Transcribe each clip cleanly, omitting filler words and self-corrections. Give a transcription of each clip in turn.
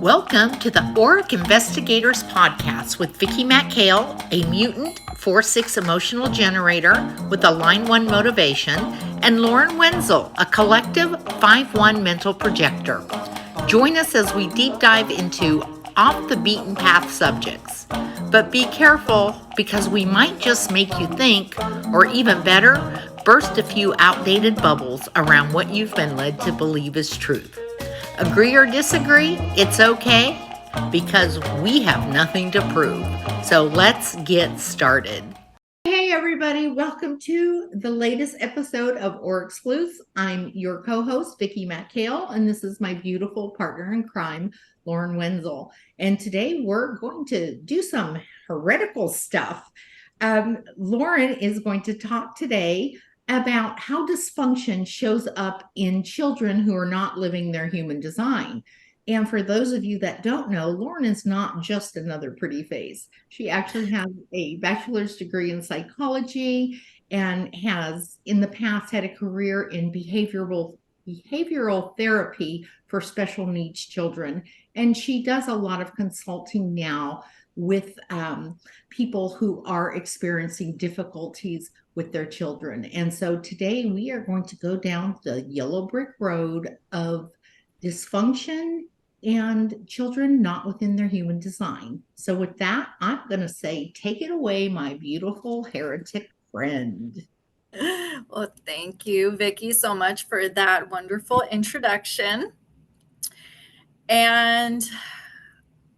Welcome to the Auric Investigators Podcast with Vicki, Machale, a mutant 4/6 emotional generator with a line 1 motivation, and Lauren Wenzell, a collective 5/1 mental projector. Join us as we deep dive into off the beaten path subjects. But be careful, because we might just make you think, or even better, burst a few outdated bubbles around what you've been led to believe is truth. Agree or disagree, it's okay, because we have nothing to prove. So let's get started. Hey everybody, welcome to the latest episode of Auric Sleuths. I'm your co-host, Vicki Machale, and this is my beautiful partner in crime, Lauren Wenzell. And today we're going to do some heretical stuff. Lauren is going to talk today about how dysfunction shows up in children who are not living their human design. And for those of you that don't know, Lauren is not just another pretty face. She actually has a bachelor's degree in psychology and has in the past had a career in behavioral therapy for special needs children. And she does a lot of consulting now with people who are experiencing difficulties with their children. And so today we are going to go down the yellow brick road of dysfunction and children not within their human design. So with that, I'm going to say, take it away, my beautiful heretic friend. Well, thank you, Vicki, so much for that wonderful introduction. And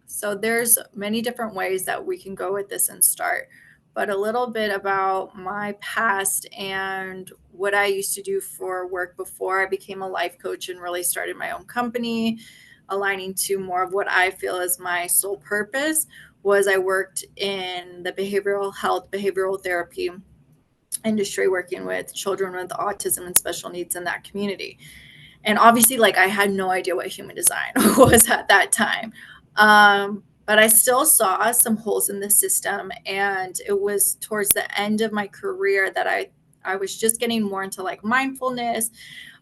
so there's many different ways that we can go with this and start, but a little bit about my past and what I used to do for work before I became a life coach and really started my own company, aligning to more of what I feel is my sole purpose. Was I worked in the behavioral health, behavioral therapy industry, working with children with autism and special needs in that community. And obviously, like, I had no idea what human design was at that time. But I still saw some holes in the system. And it was towards the end of my career that I was just getting more into like mindfulness.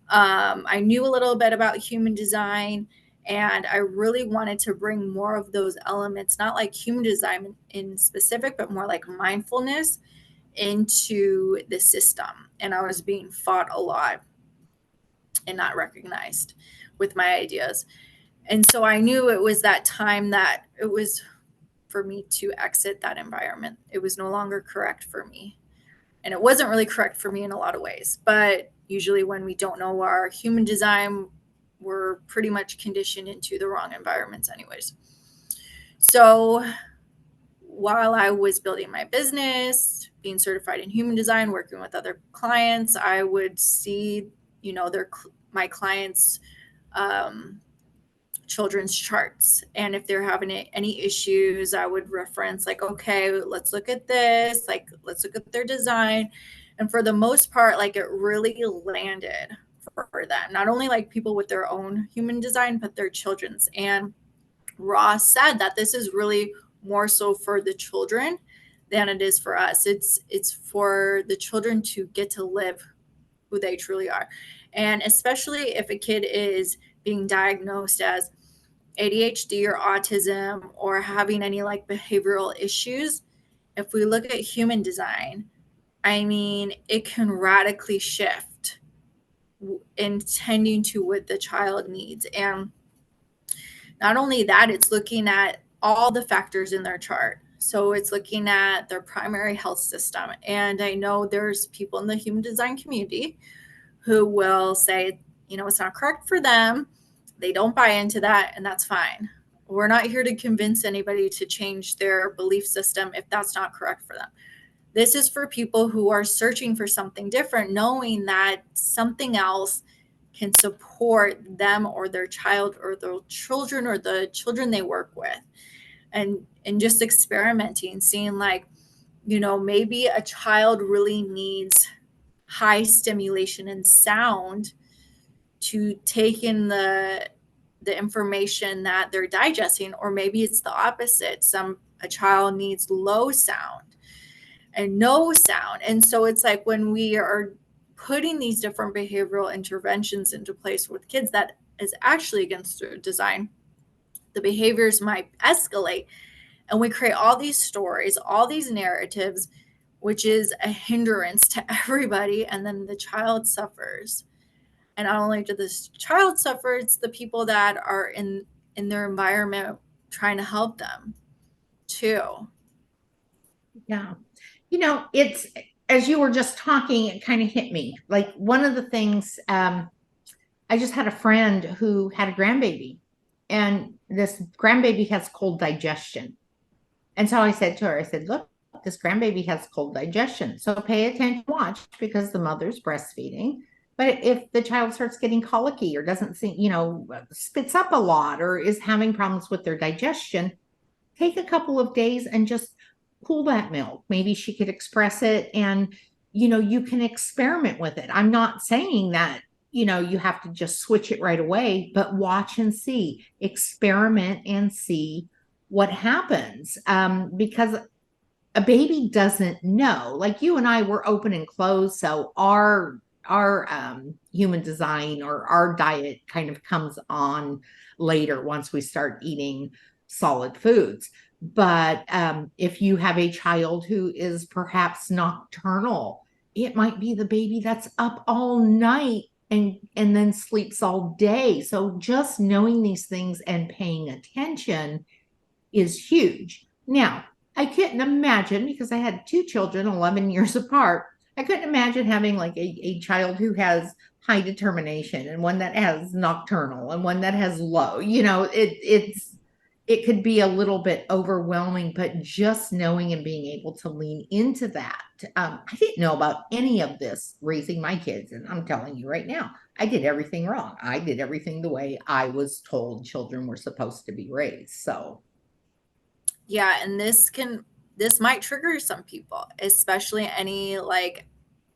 I knew a little bit about human design, and I really wanted to bring more of those elements, not like human design in specific, but more like mindfulness into the system. And I was being fought a lot and not recognized with my ideas. And so I knew it was that time that it was for me to exit that environment. It was no longer correct for me. And it wasn't really correct for me in a lot of ways. But usually when we don't know our human design, we're pretty much conditioned into the wrong environments anyways. So while I was building my business, being certified in human design, working with other clients, I would see, my clients' children's charts. And if they're having any issues, I would reference like, okay, let's look at this, like, let's look at their design. And for the most part, like, it really landed for them, not only like people with their own human design, but their children's. And Ross said that this is really more so for the children than it is for us. It's for the children to get to live who they truly are. And especially if a kid is being diagnosed as ADHD or autism or having any like behavioral issues, if we look at human design, I mean, it can radically shift in tending to what the child needs. And not only that, it's looking at all the factors in their chart. So it's looking at their primary health system. And I know there's people in the human design community who will say, it's not correct for them. They don't buy into that, and that's fine. We're not here to convince anybody to change their belief system if that's not correct for them. This is for people who are searching for something different, knowing that something else can support them or their child or their children or the children they work with. And just experimenting, seeing like, maybe a child really needs high stimulation and sound to take in the information that they're digesting, or maybe it's the opposite. A child needs low sound and no sound. And so it's like when we are putting these different behavioral interventions into place with kids that is actually against their design, the behaviors might escalate. And we create all these stories, all these narratives, which is a hindrance to everybody. And then the child suffers. And not only do this child suffer, it's the people that are in their environment trying to help them too. Yeah. It's as you were just talking, it kind of hit me. Like one of the things, I just had a friend who had a grandbaby, and this grandbaby has cold digestion. And so I said to her, I said, look, this grandbaby has cold digestion. So pay attention, watch, because the mother's breastfeeding. But if the child starts getting colicky or doesn't see, spits up a lot or is having problems with their digestion, take a couple of days and just cool that milk. Maybe she could express it and, you can experiment with it. I'm not saying that, you have to just switch it right away, but watch and see, experiment and see what happens. Because a baby doesn't know. Like you and I were open and closed, so our human design or our diet kind of comes on later once we start eating solid foods. But if you have a child who is perhaps nocturnal, it might be the baby that's up all night and then sleeps all day. So just knowing these things and paying attention is huge. Now, I couldn't imagine, because I had two children 11 years apart, I couldn't imagine having like a child who has high determination and one that has nocturnal and one that has low. It could be a little bit overwhelming, but just knowing and being able to lean into that. I didn't know about any of this raising my kids. And I'm telling you right now, I did everything wrong. I did everything the way I was told children were supposed to be raised. So, Yeah, and this might trigger some people, especially any like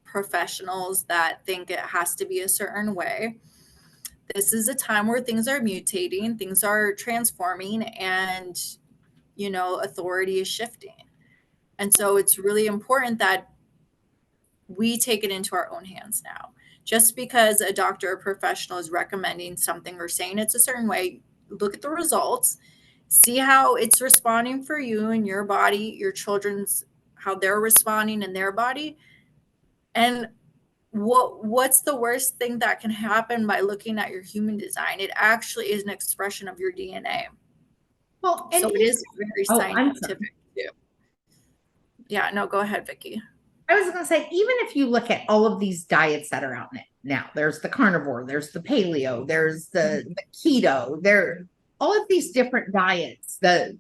professionals that think it has to be a certain way. This is a time where things are mutating, things are transforming, and authority is shifting. And so it's really important that we take it into our own hands now. Just because a doctor or professional is recommending something or saying it's a certain way, look at the results, see how it's responding for you and your body, your children's, how they're responding in their body. And what's the worst thing that can happen by looking at your human design? It actually is an expression of your DNA. well, So and it is very oh, I'm sorry. scientific too. Yeah, no, go ahead, Vicki. I was going to say, even if you look at all of these diets that are out now, there's the carnivore, there's the paleo, there's the keto, there, all of these different diets, the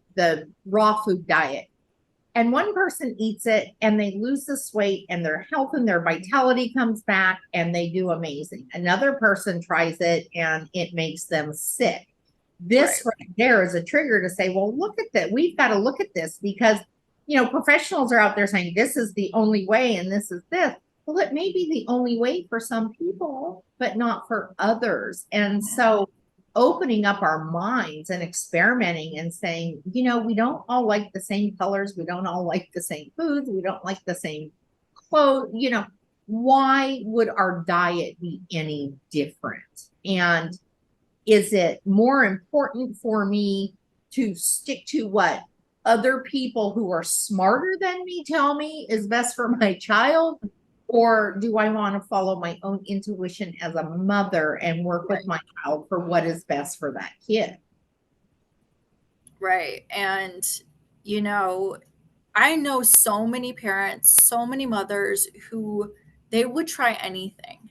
raw food diet. And one person eats it and they lose this weight and their health and their vitality comes back and they do amazing. Another person tries it and it makes them sick. This right there is a trigger to say, well, look at that. We've got to look at this because, professionals are out there saying this is the only way and this is this. Well, it may be the only way for some people, but not for others. And so opening up our minds and experimenting and saying, we don't all like the same colors. We don't all like the same foods. We don't like the same clothes. Why would our diet be any different? And is it more important for me to stick to what other people who are smarter than me tell me is best for my child? Or do I want to follow my own intuition as a mother and work with my child for what is best for that kid? Right. And, I know so many parents, so many mothers who they would try anything.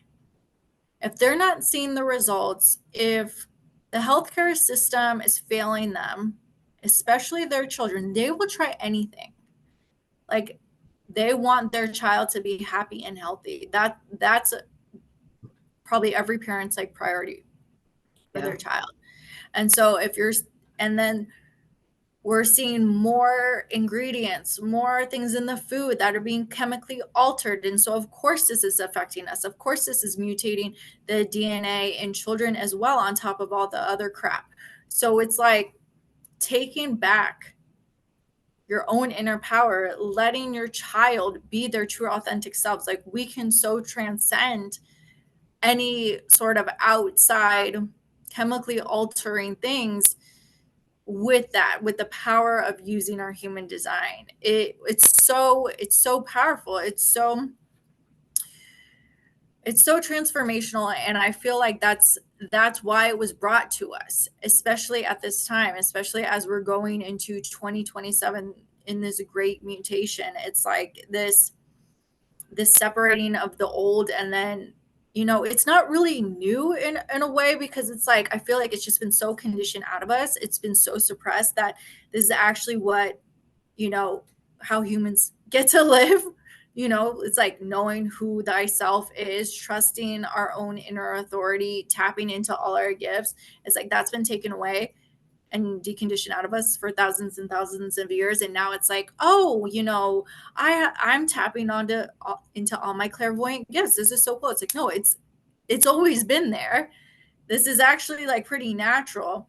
If they're not seeing the results, if the healthcare system is failing them, especially their children, they will try anything. Like they want their child to be happy and healthy. That's probably every parent's like priority for their child. And so and then we're seeing more ingredients, more things in the food that are being chemically altered. And so, of course, this is affecting us. Of course, this is mutating the DNA in children as well, on top of all the other crap. So it's like taking back your own inner power, letting your child be their true, authentic selves. Like we can so transcend any sort of outside chemically altering things with that, with the power of using our human design. It's so powerful. It's so transformational, and I feel like that's why it was brought to us, especially at this time, especially as we're going into 2027 in this great mutation. It's like this separating of the old, and then it's not really new in a way, because it's like I feel like it's just been so conditioned out of us, it's been so suppressed, that this is actually what how humans get to live. It's like knowing who thyself is, trusting our own inner authority, tapping into all our gifts. It's like that's been taken away and deconditioned out of us for thousands and thousands of years, and now it's like, oh, I'm tapping into all my clairvoyant gifts. This is so cool. It's like, no, it's always been there. This is actually like pretty natural,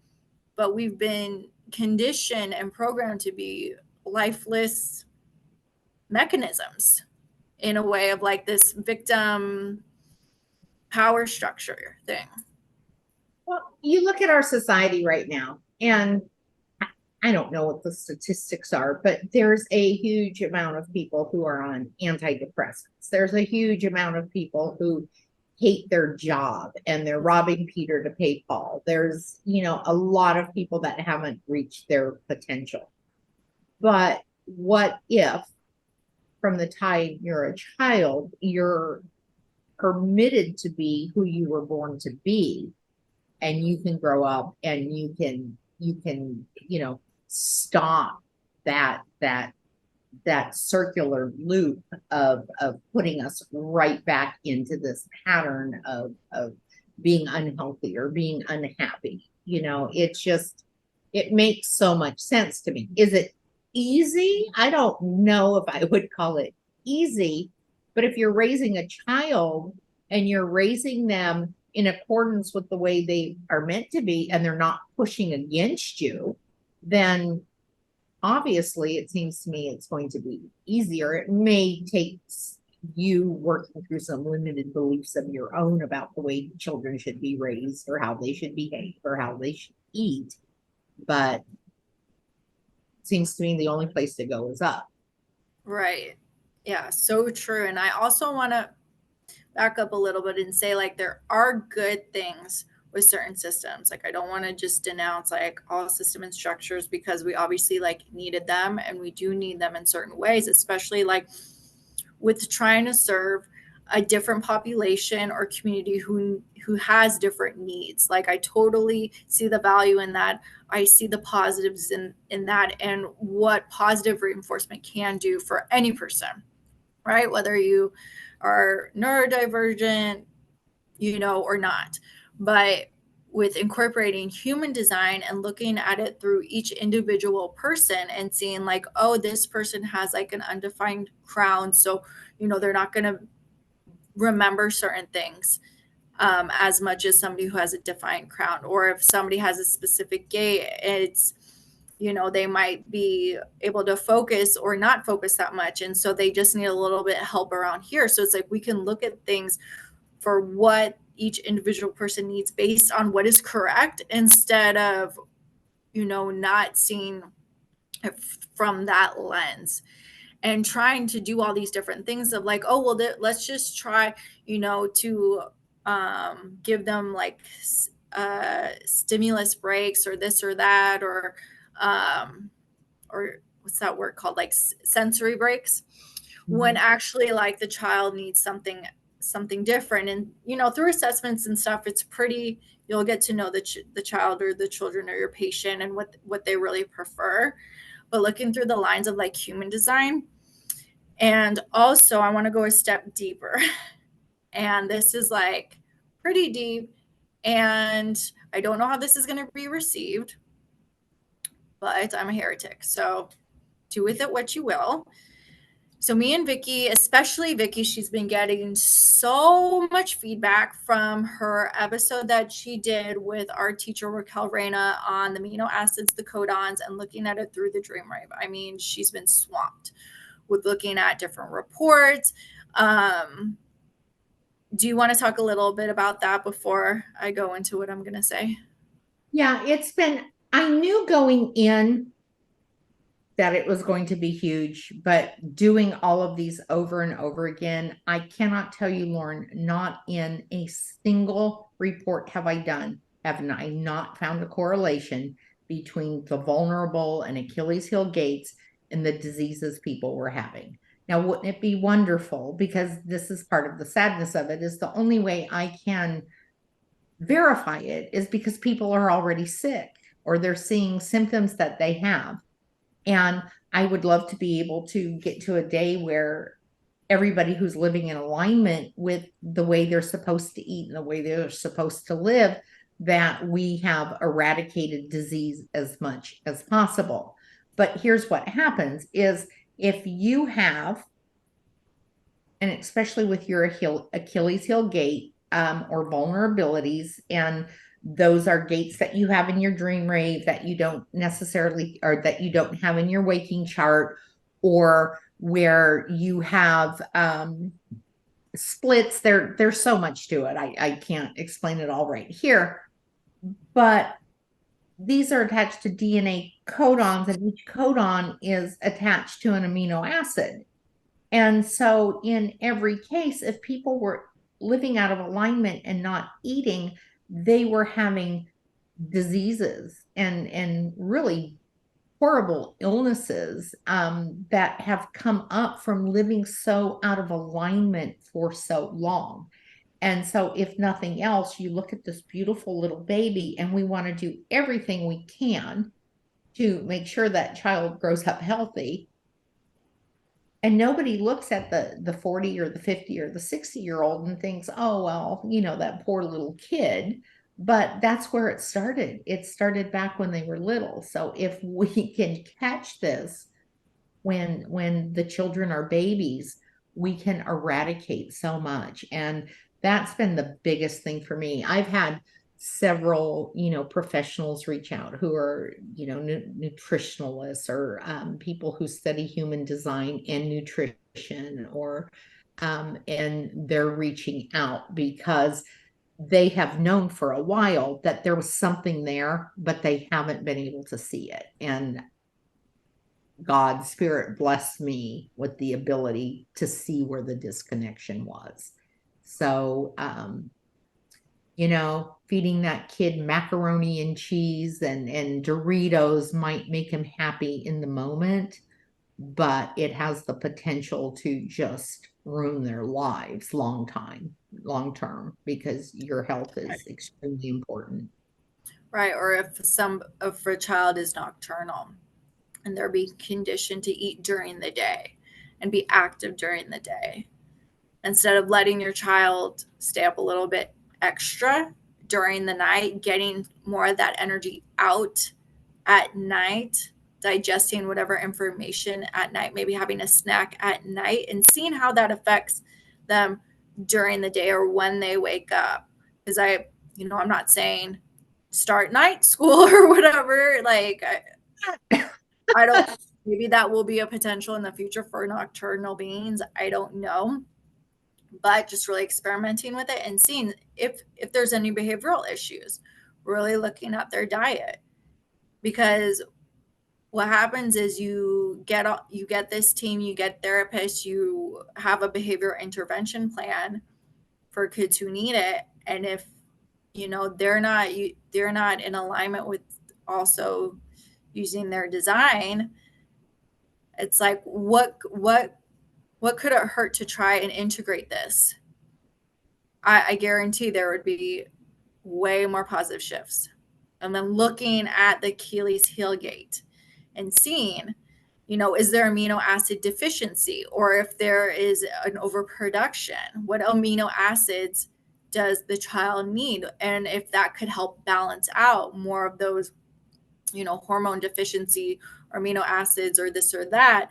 but we've been conditioned and programmed to be lifeless mechanisms, in a way of like this victim power structure thing. Well, you look at our society right now, and I don't know what the statistics are, but there's a huge amount of people who are on antidepressants. There's a huge amount of people who hate their job and they're robbing Peter to pay Paul. There's, a lot of people that haven't reached their potential. But what if, from the time you're a child, you're permitted to be who you were born to be, and you can grow up and you can stop that circular loop of putting us right back into this pattern of being unhealthy or being unhappy. It makes so much sense to me. Is it easy? I don't know if I would call it easy, but if you're raising a child and you're raising them in accordance with the way they are meant to be, and they're not pushing against you, then obviously it seems to me it's going to be easier. It may take you working through some limited beliefs of your own about the way children should be raised or how they should behave or how they should eat, but it seems to me the only place to go is up. Right. Yeah, so true. And I also want to back up a little bit and say, like, there are good things with certain systems. Like, I don't want to just denounce like all system and structures, because we obviously like needed them, and we do need them in certain ways, especially like with trying to serve a different population or community who has different needs. Like, I totally see the value in that. I see the positives in that, and what positive reinforcement can do for any person, right? Whether you are neurodivergent, or not. But with incorporating human design and looking at it through each individual person and seeing like, oh, this person has like an undefined crown. So, they're not going to remember certain things as much as somebody who has a defined crown. Or if somebody has a specific gait, it's, they might be able to focus or not focus that much. And so they just need a little bit of help around here. So it's like we can look at things for what each individual person needs based on what is correct, instead of, not seeing it from that lens and trying to do all these different things of like, oh, well, let's just try, to give them like stimulus breaks or this or that, or what's that word called, like sensory breaks, when actually like the child needs something different. And through assessments and stuff, it's pretty, you'll get to know the child or the children or your patient and what they really prefer. But looking through the lines of like human design, and also I want to go a step deeper, and this is like pretty deep, and I don't know how this is going to be received, but I'm a heretic, so do with it what you will. So me and Vicki, especially Vicki, she's been getting so much feedback from her episode that she did with our teacher Raquel Reina on the amino acids, the codons, and looking at it through the dream wave. I mean, she's been swamped with looking at different reports. Do you want to talk a little bit about that before I go into what I'm going to say? Yeah, I knew going in that it was going to be huge, but doing all of these over and over again, I cannot tell you, Lauren, not in a single report have I not found a correlation between the vulnerable and Achilles heel gaits and the diseases people were having. Now, wouldn't it be wonderful? Because this is part of the sadness of it, is the only way I can verify it is because people are already sick or they're seeing symptoms that they have. And I would love to be able to get to a day where everybody who's living in alignment with the way they're supposed to eat and the way they're supposed to live, that we have eradicated disease as much as possible. But here's what happens is if you have, and especially with your Achilles heel gait or vulnerabilities, and those are gaits that you have in your dream rave that you don't necessarily, or that you don't have in your waking chart, or where you have splits. There's so much to it. I can't explain it all right here, but these are attached to DNA codons, and each codon is attached to an amino acid. And so, in every case, if people were living out of alignment and not eating, they were having diseases and really horrible illnesses that have come up from living so out of alignment for so long. And so, if nothing else, you look at this beautiful little baby, and we want to do everything we can to make sure that child grows up healthy. And nobody looks at the 40 or the 50 or the 60-year-old and thinks, oh, well, that poor little kid. But that's where it started. It started back when they were little. So if we can catch this when the children are babies, we can eradicate so much. And that's been the biggest thing for me. I've had several professionals reach out who are nutritionalists or people who study human design and nutrition, or and they're reaching out because they have known for a while that there was something there, but they haven't been able to see it. And God's spirit blessed me with the ability to see where the disconnection was. So feeding that kid macaroni and cheese and Doritos might make him happy in the moment, but it has the potential to just ruin their lives long term, because your health is extremely important. Right. Or if a child is nocturnal and they're being conditioned to eat during the day and be active during the day, instead of letting your child stay up a little bit extra during the night, getting more of that energy out at night, digesting whatever information at night, maybe having a snack at night, and seeing how that affects them during the day or when they wake up. Because I'm not saying start night school or whatever. Like, I don't, maybe that will be a potential in the future for nocturnal beings. I don't know. But just really experimenting with it and seeing if there's any behavioral issues, really looking at their diet. Because what happens is you get this team, you get therapists, you have a behavior intervention plan for kids who need it. And if they're not in alignment with also using their design, it's like what could it hurt to try and integrate this? I guarantee there would be way more positive shifts. And then looking at the Achilles heel gait and seeing, is there amino acid deficiency, or if there is an overproduction, what amino acids does the child need? And if that could help balance out more of those, hormone deficiency or amino acids or this or that.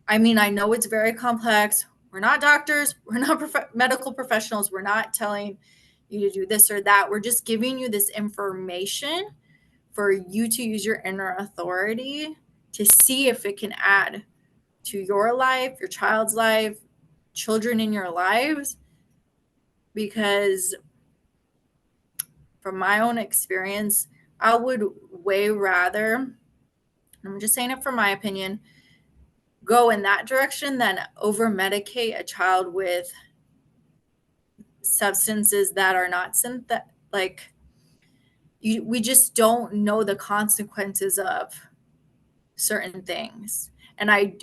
I know it's very complex. We're not doctors. We're not medical professionals. We're not telling you to do this or that. We're just giving you this information for you to use your inner authority to see if it can add to your life, your child's life, children in your lives. Because from my own experience, I would way rather, I'm just saying it from my opinion, go in that direction than over medicate a child with substances that are not synthetic. Like, we just don't know the consequences of certain things. And I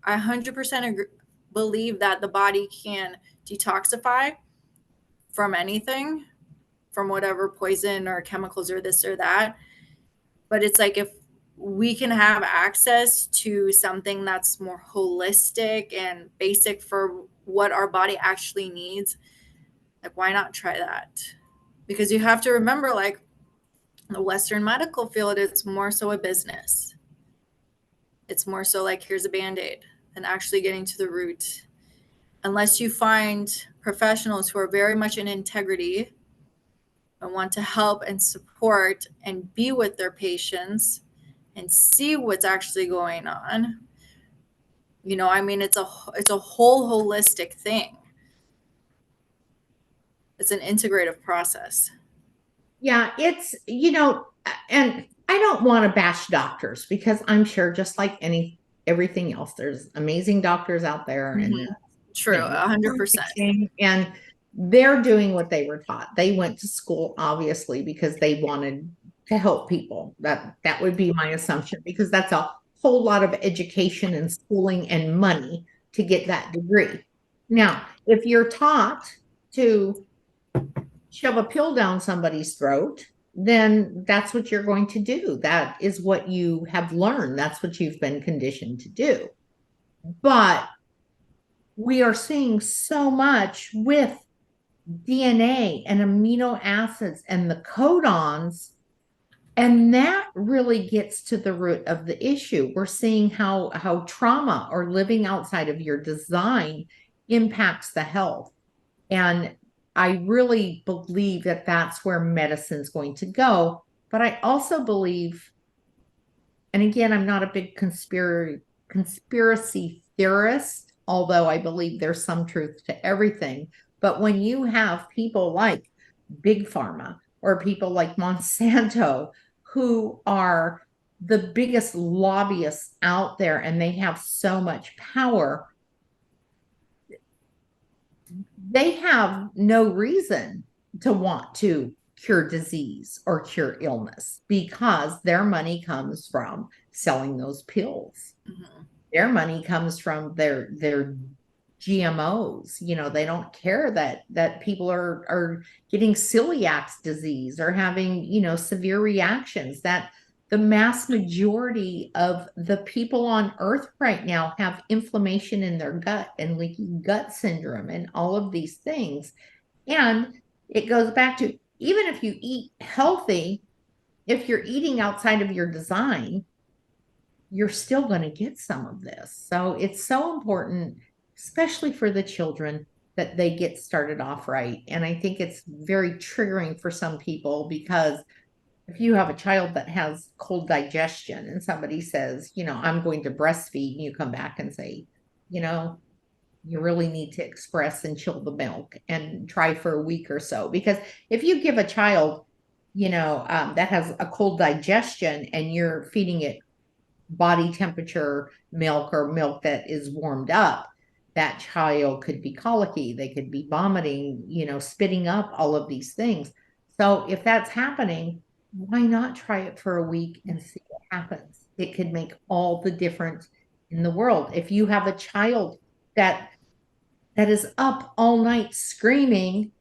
100% agree, believe that the body can detoxify from anything, from whatever poison or chemicals or this or that. But it's like, if we can have access to something that's more holistic and basic for what our body actually needs, like, why not try that? Because you have to remember, like, the Western medical field, it's more so a business. It's more so like, here's a band-aid, than actually getting to the root. Unless you find professionals who are very much in integrity and want to help and support and be with their patients and see what's actually going on. I mean, it's a whole holistic thing. It's an integrative process. Yeah, it's, and I don't want to bash doctors, because I'm sure, just like everything else, there's amazing doctors out there, and True, 100%. and they're doing what they were taught. They went to school, obviously, because they wanted to help people. That would be my assumption, because that's a whole lot of education and schooling and money to get that degree. Now, if you're taught to shove a pill down somebody's throat, then that's what you're going to do. That is what you have learned. That's what you've been conditioned to do. But we are seeing so much with DNA and amino acids and the codons, and that really gets to the root of the issue. We're seeing how trauma or living outside of your design impacts the health. And I really believe that that's where medicine's going to go. But I also believe, and again, I'm not a big conspiracy theorist, although I believe there's some truth to everything. But when you have people like Big Pharma or people like Monsanto, who are the biggest lobbyists out there, and they have so much power, they have no reason to want to cure disease or cure illness, because their money comes from selling those pills. Mm-hmm. Their money comes from their GMOs. They don't care that people are getting celiac disease or having, severe reactions. That the mass majority of the people on earth right now have inflammation in their gut and leaky gut syndrome and all of these things. And it goes back to, even if you eat healthy, if you're eating outside of your design, you're still going to get some of this. So it's so important, especially for the children, that they get started off right. And I think it's very triggering for some people, because if you have a child that has cold digestion and somebody says, I'm going to breastfeed, and you come back and say, you really need to express and chill the milk and try for a week or so. Because if you give a child, that has a cold digestion, and you're feeding it body temperature milk or milk that is warmed up, that child could be colicky, they could be vomiting, spitting up, all of these things. So if that's happening, why not try it for a week and see what happens? It could make all the difference in the world. If you have a child that is up all night screaming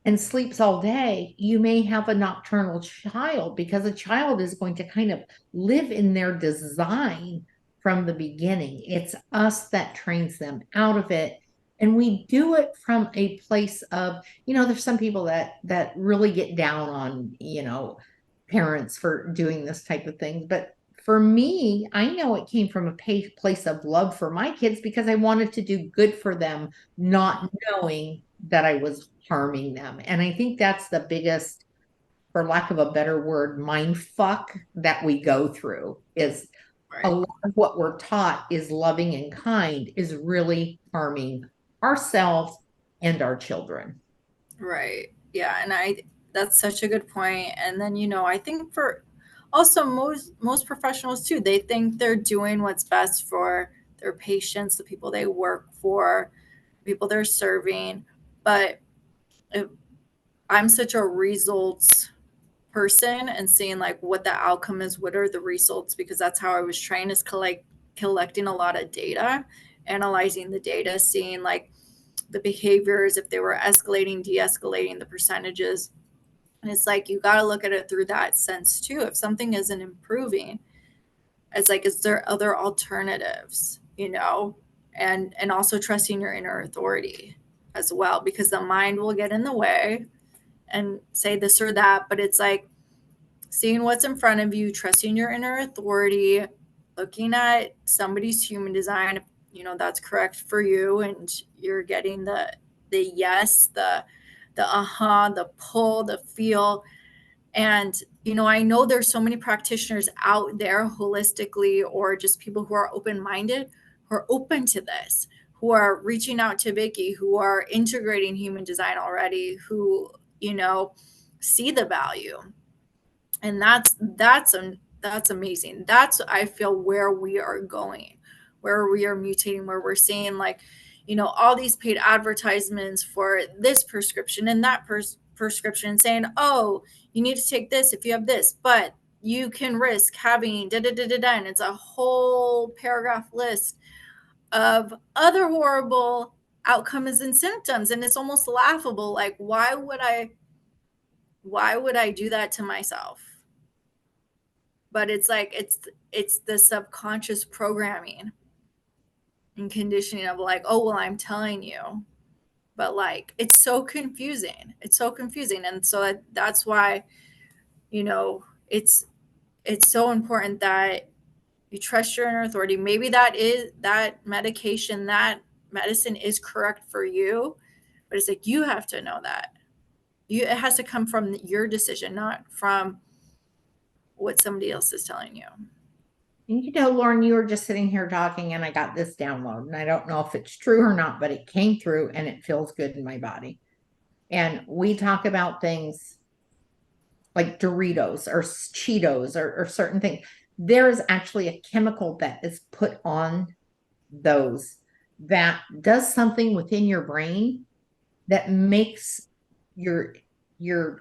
and sleeps all day, you may have a nocturnal child, because a child is going to kind of live in their design from the beginning. It's us that trains them out of it. And we do it from a place of, there's some people that really get down on, parents for doing this type of thing. But for me, I know it came from a place of love for my kids, because I wanted to do good for them, not knowing that I was harming them. And I think that's the biggest, for lack of a better word, mind fuck that we go through, is a lot of what we're taught is loving and kind is really harming ourselves and our children. Right. Yeah. And that's such a good point. And then, I think for also most professionals too, they think they're doing what's best for their patients, the people they work for, people they're serving. But if I'm such a results person and seeing like what the outcome is, what are the results, because that's how I was trained, is collecting a lot of data, analyzing the data, seeing like the behaviors, if they were escalating, de-escalating, the percentages. And it's like you got to look at it through that sense too. If something isn't improving, it's like, is there other alternatives, and also trusting your inner authority as well, because the mind will get in the way and say this or that. But it's like seeing what's in front of you, trusting your inner authority, looking at somebody's human design, if that's correct for you, and you're getting the yes, the the pull, the feel. And I know there's so many practitioners out there holistically, or just people who are open-minded, who are open to this, who are reaching out to Vicki, who are integrating human design already, who see the value. And that's amazing. That's, I feel, where we are going, where we are mutating, where we're seeing like all these paid advertisements for this prescription and that prescription, saying, oh, you need to take this if you have this, but you can risk having da da da da da, and it's a whole paragraph list of other horrible outcomes and symptoms. And it's almost laughable, like why would I do that to myself? But it's like it's the subconscious programming and conditioning of like, oh well, I'm telling you. But like it's so confusing, and so that's why it's so important that you trust your inner authority. Maybe that medication, that medicine is correct for you, but it's like you have to know that it has to come from your decision, not from what somebody else is telling you. And Lauren, you were just sitting here talking and I got this download, and I don't know if it's true or not, but it came through and it feels good in my body. And we talk about things like Doritos or Cheetos or certain things. There is actually a chemical that is put on those that does something within your brain that makes your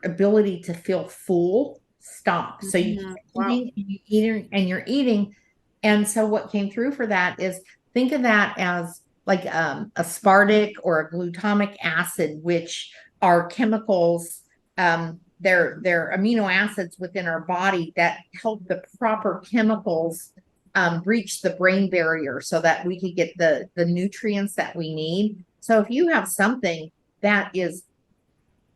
ability to feel full stop. So you keep eating and you eating and you're eating. And so what came through for that is, think of that as like aspartic or a glutamic acid, which are chemicals. They're amino acids within our body that help the proper chemicals breach the brain barrier so that we can get the nutrients that we need. So if you have something that is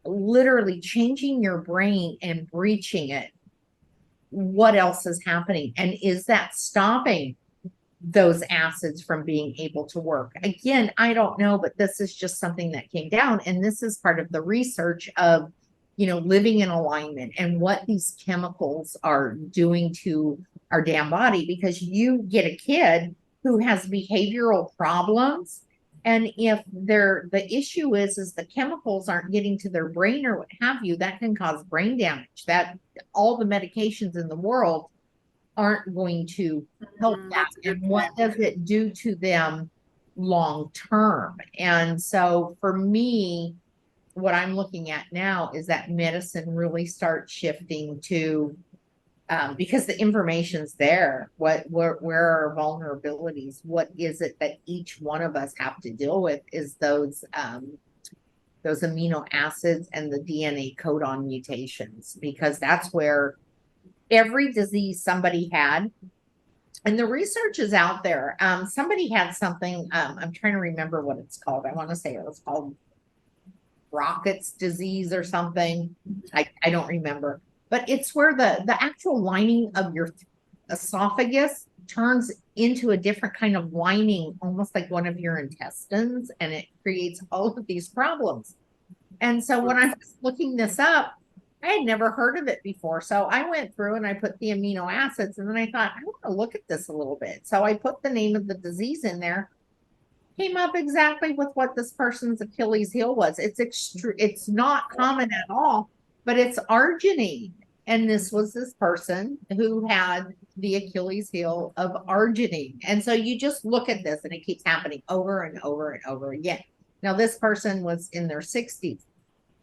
literally changing your brain and breaching it, what else is happening? And is that stopping those acids from being able to work? Again, I don't know, but this is just something that came down. And this is part of the research of, living in alignment and what these chemicals are doing to our damn body. Because you get a kid who has behavioral problems, and if the issue is the chemicals aren't getting to their brain or what have you, that can cause brain damage. That all the medications in the world aren't going to help that. And what does it do to them long term? And so for me, what I'm looking at now is that medicine really starts shifting to because the information's there. Where are our vulnerabilities? What is it that each one of us have to deal with? Is those amino acids and the DNA codon mutations, because that's where every disease somebody had, and the research is out there. Somebody had something. I'm trying to remember what it's called. I want to say it was called Rockets disease or something. I don't remember. But it's where the actual lining of your esophagus turns into a different kind of lining, almost like one of your intestines, and it creates all of these problems. And so when I was looking this up, I had never heard of it before. So I went through and I put the amino acids, and then I thought, I want to look at this a little bit. So I put the name of the disease in there. Came up exactly with what this person's Achilles heel was. It's not common at all, but it's arginine. And this was this person who had the Achilles heel of arginine. And so you just look at this and it keeps happening over and over and over again. Now, this person was in their 60s.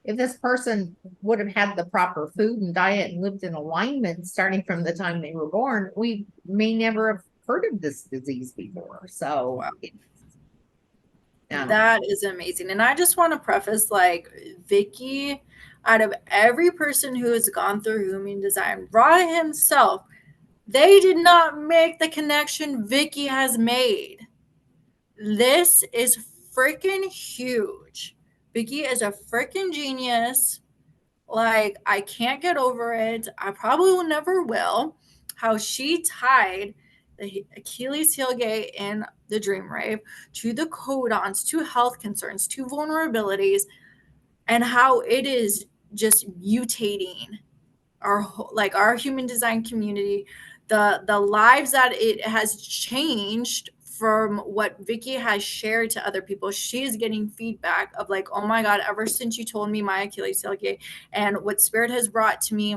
If this person would have had the proper food and diet and lived in alignment starting from the time they were born, we may never have heard of this disease before. So wow. That is amazing. And I just want to preface, like, Vicki, out of every person who has gone through human design, Ra himself, they did not make the connection Vicki has made. This is freaking huge. Vicki is a freaking genius. Like, I can't get over it. I probably never will. How she tied the Achilles heel gate in the dream rave to the codons, to health concerns, to vulnerabilities, and how it is just mutating our human design community, the lives that it has changed from what Vicki has shared to other people. She's getting feedback of like, oh my God, ever since you told me my Achilles heel gate and what spirit has brought to me,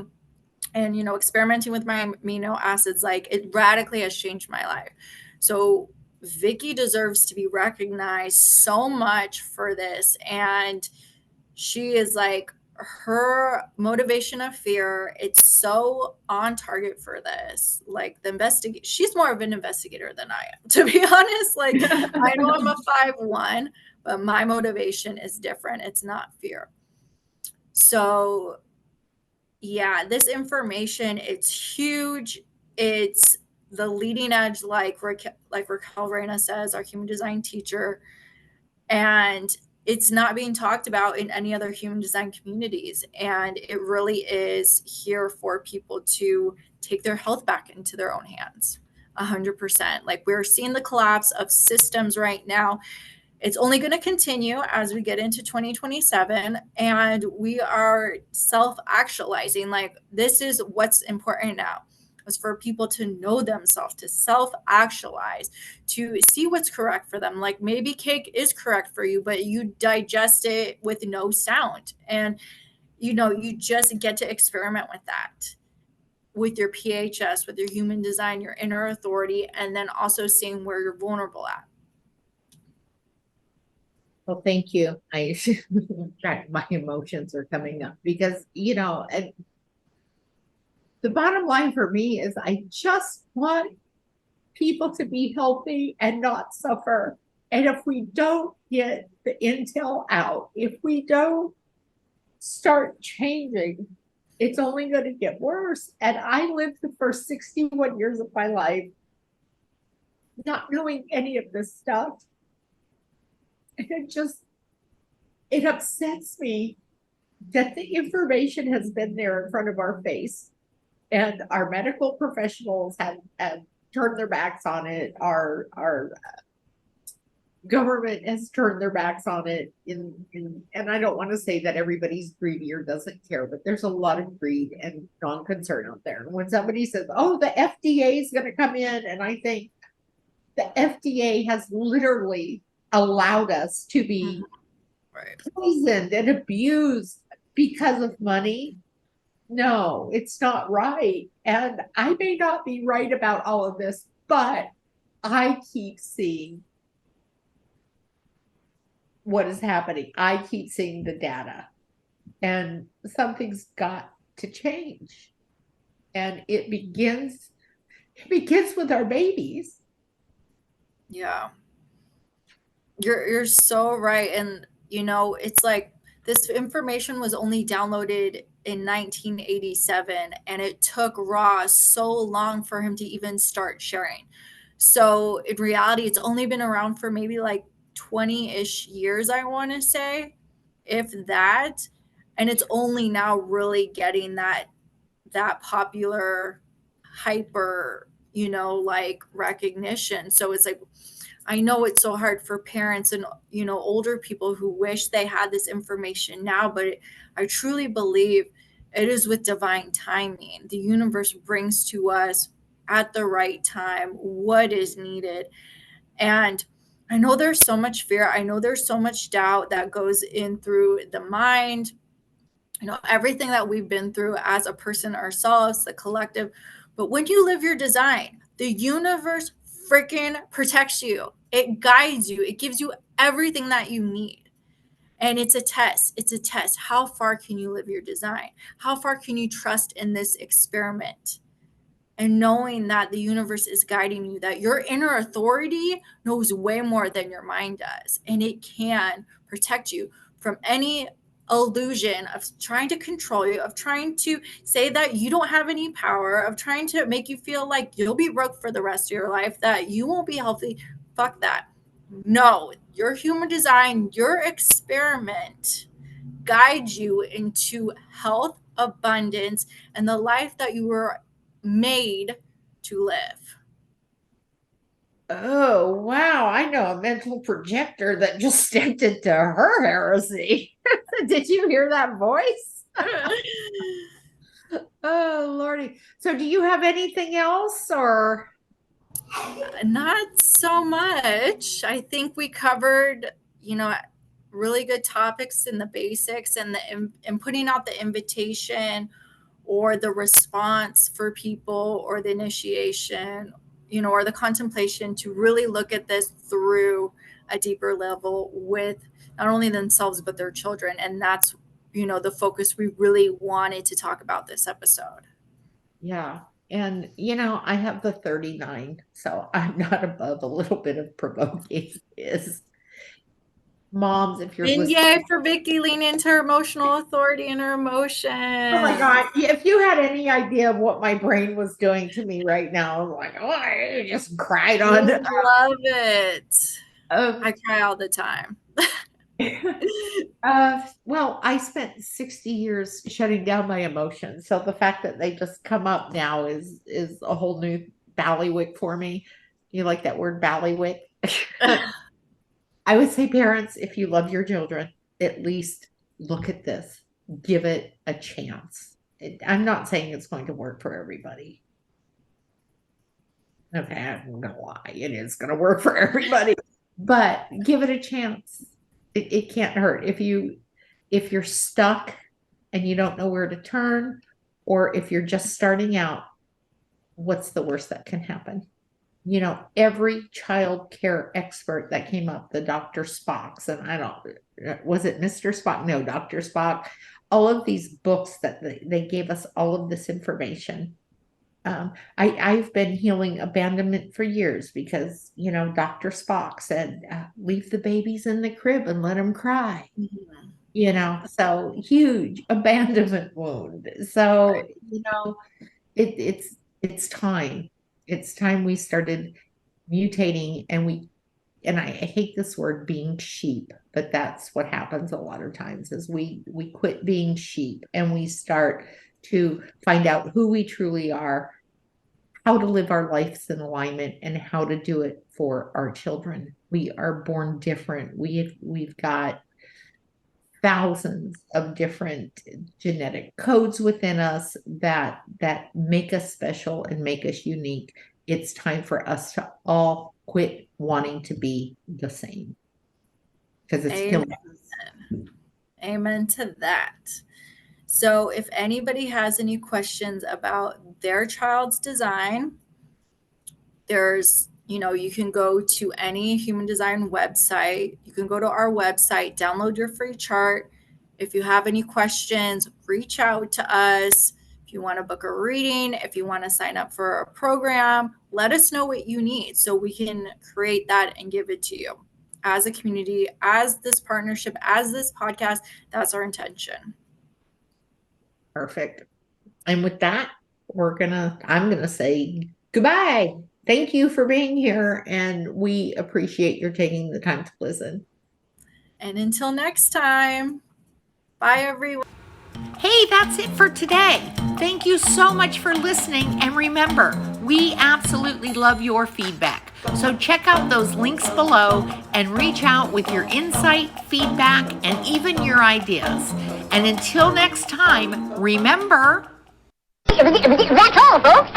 and experimenting with my amino acids, like, it radically has changed my life. So Vicki deserves to be recognized so much for this. And she is like, her motivation of fear, it's so on target for this. Like, she's more of an investigator than I am, to be honest. Like, I know I'm a 5-1, but my motivation is different. It's not fear. So yeah, this information, it's huge. It's the leading edge, like Raquel Reina says, our human design teacher. And it's not being talked about in any other human design communities. And it really is here for people to take their health back into their own hands. 100%. Like, we're seeing the collapse of systems right now. It's only going to continue as we get into 2027, and we are self-actualizing. Like, this is what's important now, is for people to know themselves, to self-actualize, to see what's correct for them. Like, maybe cake is correct for you, but you digest it with no sound, and you just get to experiment with that, with your PHS, with your human design, your inner authority, and then also seeing where you're vulnerable at. Well, thank you. My emotions are coming up because, and the bottom line for me is I just want people to be healthy and not suffer. And if we don't get the intel out, if we don't start changing, it's only going to get worse. And I lived the first 61 years of my life not knowing any of this stuff. And it upsets me that the information has been there in front of our face and our medical professionals have turned their backs on it. Our government has turned their backs on it. And I don't want to say that everybody's greedy or doesn't care, but there's a lot of greed and non-concern out there. And when somebody says, oh, the FDA is going to come in, and I think the FDA has literally allowed us to be poisoned and abused because of money. No, it's not right. And I may not be right about all of this, but I keep seeing what is happening. I keep seeing the data, and something's got to change. And it begins with our babies. Yeah. You're so right. And it's like, this information was only downloaded in 1987, and it took Ra so long for him to even start sharing. So in reality, it's only been around for maybe like 20-ish years, I want to say, if that. And it's only now really getting that popular hyper, like, recognition. So it's like, I know it's so hard for parents and older people who wish they had this information now, but I truly believe it is with divine timing. The universe brings to us at the right time what is needed. And I know there's so much fear. I know there's so much doubt that goes in through the mind, everything that we've been through as a person ourselves, the collective. But when you live your design, the universe freaking protects you. It guides you. It gives you everything that you need. And it's a test. It's a test. How far can you live your design? How far can you trust in this experiment? And knowing that the universe is guiding you, that your inner authority knows way more than your mind does. And it can protect you from any illusion of trying to control you, of trying to say that you don't have any power, of trying to make you feel like you'll be broke for the rest of your life, that you won't be healthy. Fuck that. No, your human design, your experiment guides you into health, abundance, and the life that you were made to live. Oh, wow. I know a mental projector that just stepped into her heresy. Did you hear that voice? Oh, Lordy. So do you have anything else or? Not so much. I think we covered, really good topics in the basics and and putting out the invitation or the response for people or the initiation, or the contemplation to really look at this through a deeper level with not only themselves, but their children. And that's, the focus we really wanted to talk about this episode. Yeah. And, I have the 39, so I'm not above a little bit of provoking is moms, if you're And listening. yay for Vicki leaning into her emotional authority and her emotions. Oh my God. If you had any idea of what my brain was doing to me right now, I'm like, oh, I just cried on. I love it. I cry all the time. Well, I spent 60 years shutting down my emotions. So the fact that they just come up now is a whole new ballywick for me. You like that word ballywick? I would say, parents, if you love your children, at least look at this, give it a chance. I'm not saying it's going to work for everybody. Okay, I'm gonna lie, it is gonna work for everybody, but give it a chance. It can't hurt. If you're stuck and you don't know where to turn, or if you're just starting out, what's the worst that can happen? Every child care expert that came up, the Dr. Spocks, and was it Mr. Spock? No, Dr. Spock. All of these books that they gave us all of this information. I've been healing abandonment for years because, Dr. Spock said, leave the babies in the crib and let them cry. Mm-hmm. So huge abandonment wound. So, right. It's time. It's time we started mutating and I hate this word being sheep, but that's what happens a lot of times is we quit being sheep and we start to find out who we truly are, how to live our lives in alignment, and how to do it for our children. We are born different. We've got thousands of different genetic codes within us that make us special and make us unique. It's time for us to all quit wanting to be the same because it's killing us. Amen to that. So if anybody has any questions about their child's design, there's, you can go to any human design website. You can go to our website, download your free chart. If you have any questions, reach out to us. If you want to book a reading, if you want to sign up for a program, let us know what you need so we can create that and give it to you. As a community, as this partnership, as this podcast, that's our intention. Perfect. And with that, I'm gonna say goodbye. Thank you for being here, and we appreciate your taking the time to listen. And until next time, bye everyone. Hey, that's it for today. Thank you so much for listening, and remember, we absolutely love your feedback. So check out those links below and reach out with your insight, feedback, and even your ideas. And until next time, remember... That's all, folks.